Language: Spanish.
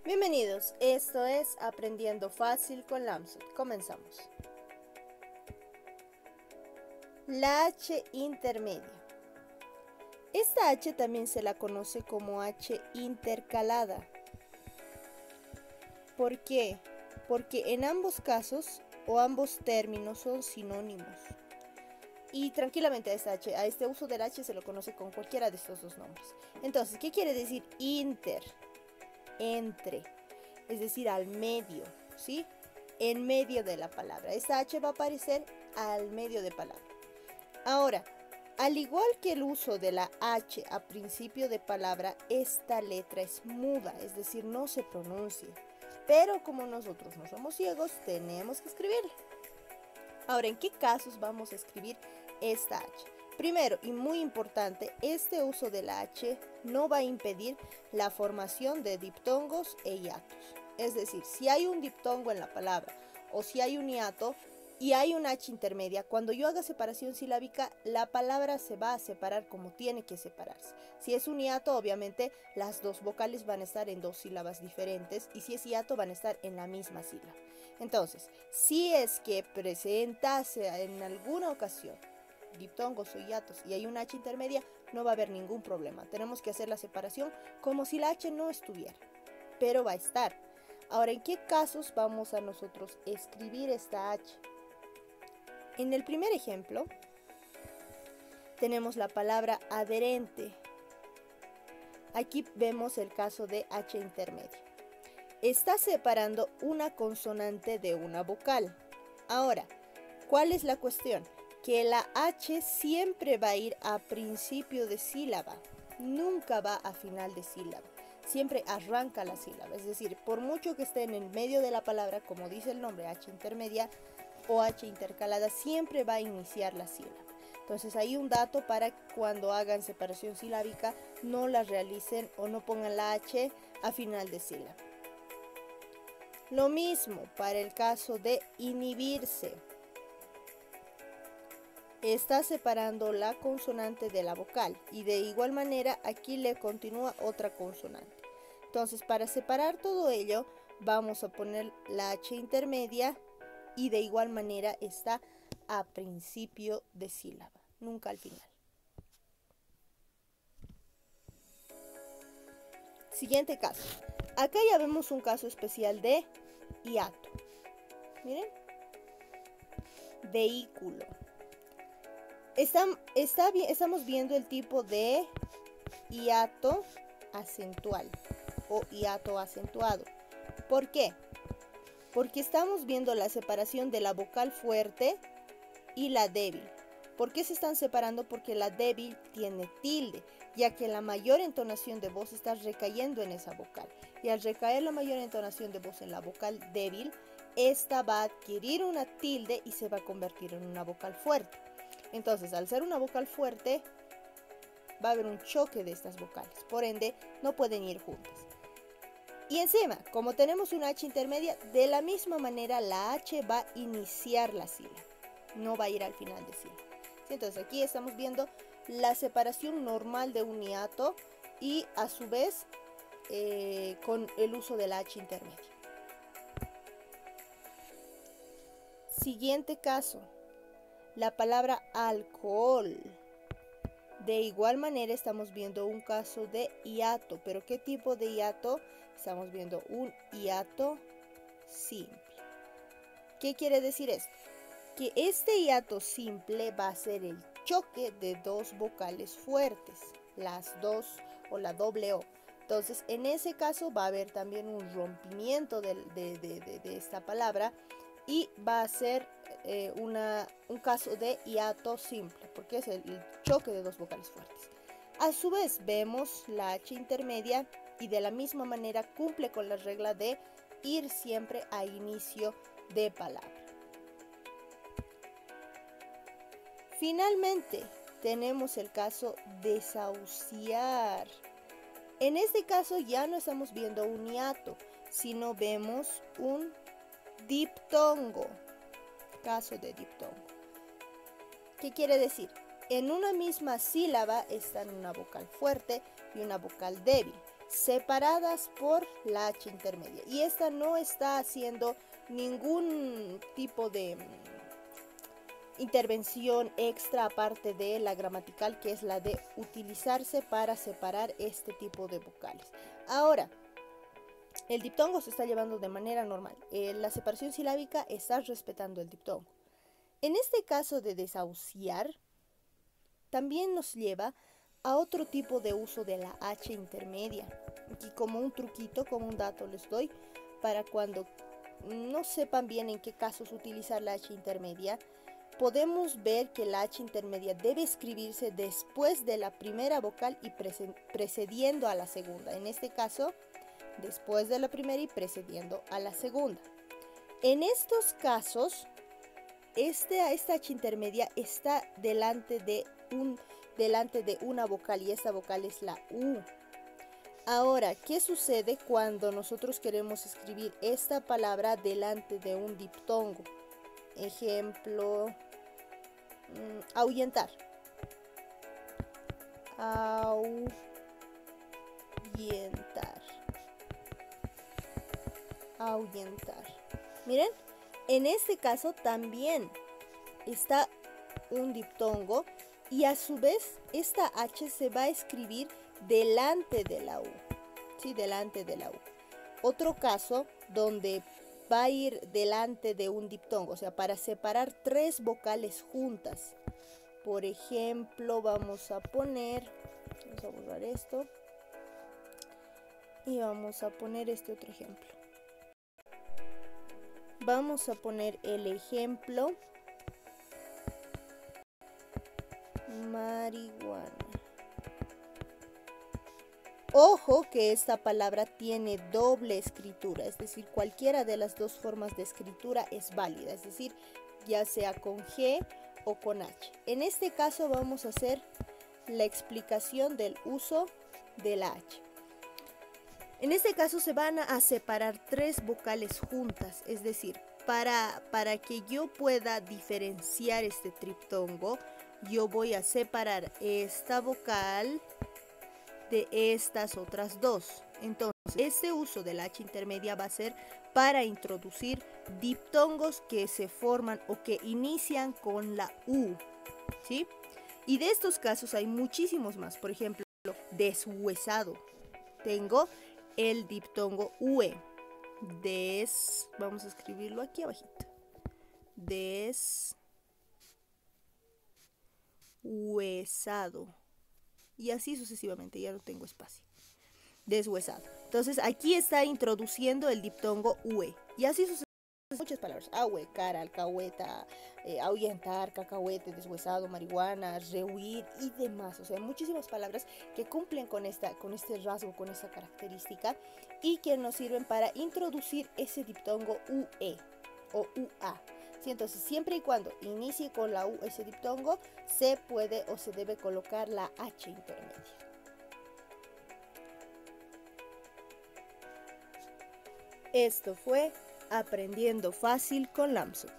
Bienvenidos, esto es Aprendiendo Fácil con Lamsut. Comenzamos. La H intermedia. Esta H también se la conoce como H intercalada. ¿Por qué? Porque en ambos casos o ambos términos son sinónimos. Y tranquilamente a este uso del H se lo conoce con cualquiera de estos dos nombres. Entonces, ¿qué quiere decir inter? Entre, es decir, al medio, ¿sí? En medio de la palabra. Esta H va a aparecer al medio de palabra. Ahora, al igual que el uso de la H a principio de palabra, esta letra es muda, es decir, no se pronuncia. Pero como nosotros no somos ciegos, tenemos que escribirla. Ahora, ¿en qué casos vamos a escribir esta H? Primero, y muy importante, este uso de la H no va a impedir la formación de diptongos e hiatos. Es decir, si hay un diptongo en la palabra o si hay un hiato y hay una H intermedia, cuando yo haga separación silábica, la palabra se va a separar como tiene que separarse. Si es un hiato, obviamente las dos vocales van a estar en dos sílabas diferentes, y si es hiato van a estar en la misma sílaba. Entonces, si es que presentase en alguna ocasión diptongos o hiatos y hay una H intermedia, no va a haber ningún problema. Tenemos que hacer la separación como si la H no estuviera, pero va a estar. Ahora, ¿en qué casos vamos a nosotros escribir esta H? En el primer ejemplo tenemos la palabra adherente. Aquí vemos el caso de H intermedia. Está separando una consonante de una vocal. Ahora, ¿cuál es la cuestión? Que la H siempre va a ir a principio de sílaba, nunca va a final de sílaba, siempre arranca la sílaba, es decir, por mucho que esté en el medio de la palabra, como dice el nombre, H intermedia o H intercalada, siempre va a iniciar la sílaba. Entonces hay un dato para cuando hagan separación silábica no la realicen o no pongan la H a final de sílaba. Lo mismo para el caso de inhibirse. Está separando la consonante de la vocal y de igual manera aquí le continúa otra consonante. Entonces, para separar todo ello vamos a poner la H intermedia y de igual manera está a principio de sílaba, nunca al final. Siguiente caso. Acá ya vemos un caso especial de hiato. Miren. Vehículo. Estamos viendo el tipo de hiato acentual o hiato acentuado. ¿Por qué? Porque estamos viendo la separación de la vocal fuerte y la débil. ¿Por qué se están separando? Porque la débil tiene tilde, ya que la mayor entonación de voz está recayendo en esa vocal. Y al recaer la mayor entonación de voz en la vocal débil, esta va a adquirir una tilde y se va a convertir en una vocal fuerte. Entonces, al ser una vocal fuerte, va a haber un choque de estas vocales. Por ende, no pueden ir juntas. Y encima, como tenemos una H intermedia, de la misma manera la H va a iniciar la sílaba. No va a ir al final de sílaba. Entonces, aquí estamos viendo la separación normal de un hiato y a su vez con el uso de la H intermedia. Siguiente caso. La palabra alcohol. De igual manera estamos viendo un caso de hiato. ¿Pero qué tipo de hiato? Estamos viendo un hiato simple. ¿Qué quiere decir esto? Que este hiato simple va a ser el choque de dos vocales fuertes, las dos o la doble O. Entonces, en ese caso va a haber también un rompimiento de esta palabra y va a ser un caso de hiato simple, porque es el choque de dos vocales fuertes. A su vez, vemos la H intermedia y de la misma manera cumple con la regla de ir siempre a inicio de palabra. Finalmente, tenemos el caso desahuciar. En este caso ya no estamos viendo un hiato, sino vemos un diptongo. Caso de diptongo. ¿Qué quiere decir? En una misma sílaba están una vocal fuerte y una vocal débil. separadas por la H intermedia. Y esta no está haciendo ningún tipo de intervención extra aparte de la gramatical, que es la de utilizarse para separar este tipo de vocales. Ahora, el diptongo se está llevando de manera normal. La separación silábica está respetando el diptongo. En este caso de desahuciar, también nos lleva a otro tipo de uso de la H intermedia. Aquí como un truquito, como un dato les doy, para cuando no sepan bien en qué casos utilizar la H intermedia, podemos ver que la H intermedia debe escribirse después de la primera vocal y precediendo a la segunda. En este caso, después de la primera y precediendo a la segunda. En estos casos, esta H intermedia está delante de una vocal y esta vocal es la U. Ahora, ¿qué sucede cuando nosotros queremos escribir esta palabra delante de un diptongo? Ejemplo, ahuyentar. Ahuyentar. Ahuyentar. Miren, en este caso también está un diptongo y a su vez esta H se va a escribir delante de la U. Sí, delante de la U. Otro caso donde va a ir delante de un diptongo, o sea, para separar tres vocales juntas. Por ejemplo, vamos a borrar esto y vamos a poner este otro ejemplo. Vamos a poner el ejemplo marihuana. Ojo que esta palabra tiene doble escritura, es decir, cualquiera de las dos formas de escritura es válida, es decir, ya sea con G o con H. En este caso vamos a hacer la explicación del uso de la H. En este caso se van a separar tres vocales juntas, es decir, para que yo pueda diferenciar este triptongo, yo voy a separar esta vocal de estas otras dos. Entonces, este uso de la H intermedia va a ser para introducir diptongos que se forman o que inician con la U, ¿sí? Y de estos casos hay muchísimos más. Por ejemplo, deshuesado. Tengo el diptongo UE. Vamos a escribirlo aquí abajito. Deshuesado. Y así sucesivamente, ya no tengo espacio. Deshuesado. Entonces aquí está introduciendo el diptongo UE. Y así sucesivamente muchas palabras. Ahuecar, alcahueta, ahuyentar, cacahuete, deshuesado, marihuana, rehuir y demás. O sea, muchísimas palabras que cumplen con este rasgo, con esta característica y que nos sirven para introducir ese diptongo UE o UA. ¿Sí? Entonces, siempre y cuando inicie con la U ese diptongo, se puede o se debe colocar la H intermedia. Esto fue Aprendiendo Fácil con LAMSUT.